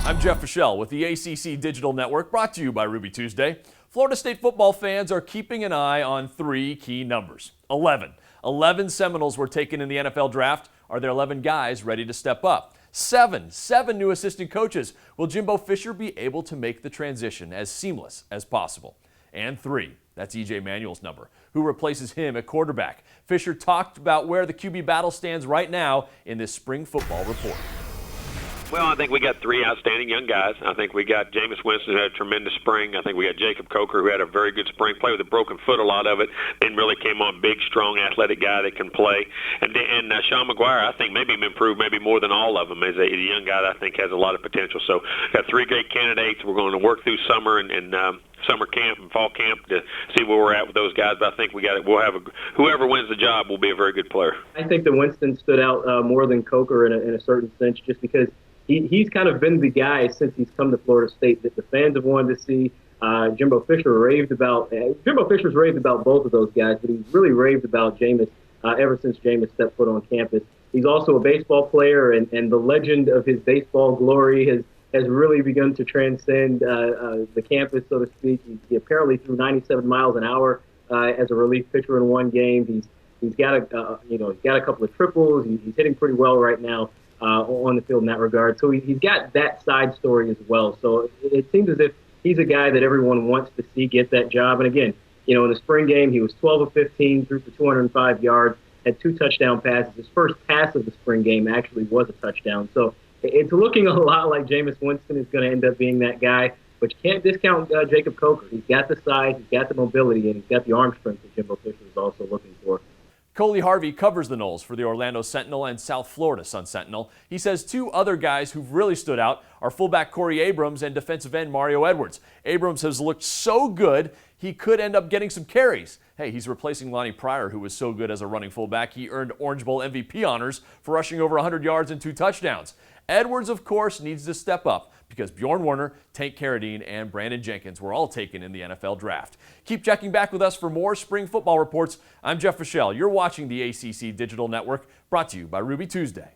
I'm Jeff Fischel with the ACC Digital Network, brought to you by Ruby Tuesday. Florida State football fans are keeping an eye on three key numbers. 11. 11 Seminoles were taken in the NFL draft. Are there 11 guys ready to step up? 7 new assistant coaches. Will Jimbo Fisher be able to make the transition as seamless as possible? And 3. That's EJ Manuel's number. Who replaces him at quarterback? Fisher talked about where the QB battle stands right now in this spring football report. Well, I think we got 3 outstanding young guys. I think we got Jameis Winston, who had a tremendous spring. I think we got Jacob Coker, who had a very good spring, played with a broken foot a lot of it, then really came on big, strong, athletic guy that can play. And Sean McGuire, I think maybe improved maybe more than all of them. Is a young guy that I think has a lot of potential. So got 3 great candidates. We're going to work through summer and summer camp and fall camp to see where we're at with those guys. But I think we'll have whoever wins the job will be a very good player. I think that Winston stood out more than Coker in a certain sense, just because he's kind of been the guy since he's come to Florida State that the fans have wanted to see. Jimbo Fisher's raved about both of those guys, but he's really raved about Jameis ever since Jameis stepped foot on campus. He's also a baseball player, and the legend of his baseball glory has really begun to transcend the campus, so to speak. He apparently threw 97 miles an hour as a relief pitcher in one game. He's got a couple of triples. He's hitting pretty well right now on the field in that regard. So he's got that side story as well. So it seems as if he's a guy that everyone wants to see get that job. And again, in the spring game, he was 12 of 15, threw for 205 yards, had 2 touchdown passes. His first pass of the spring game actually was a touchdown. So it's looking a lot like Jameis Winston is going to end up being that guy. But you can't discount Jacob Coker. He's got the size, he's got the mobility, and he's got the arm strength that Jimbo Fisher is also looking for. Coley Harvey covers the Noles for the Orlando Sentinel and South Florida Sun-Sentinel. He says 2 other guys who've really stood out are fullback Corey Abrams and defensive end Mario Edwards. Abrams has looked so good, he could end up getting some carries. Hey, he's replacing Lonnie Pryor, who was so good as a running fullback. He earned Orange Bowl MVP honors for rushing over 100 yards and 2 touchdowns. Edwards, of course, needs to step up because Bjorn Werner, Tank Carradine, and Brandon Jenkins were all taken in the NFL draft. Keep checking back with us for more spring football reports. I'm Jeff Fischel. You're watching the ACC Digital Network, brought to you by Ruby Tuesday.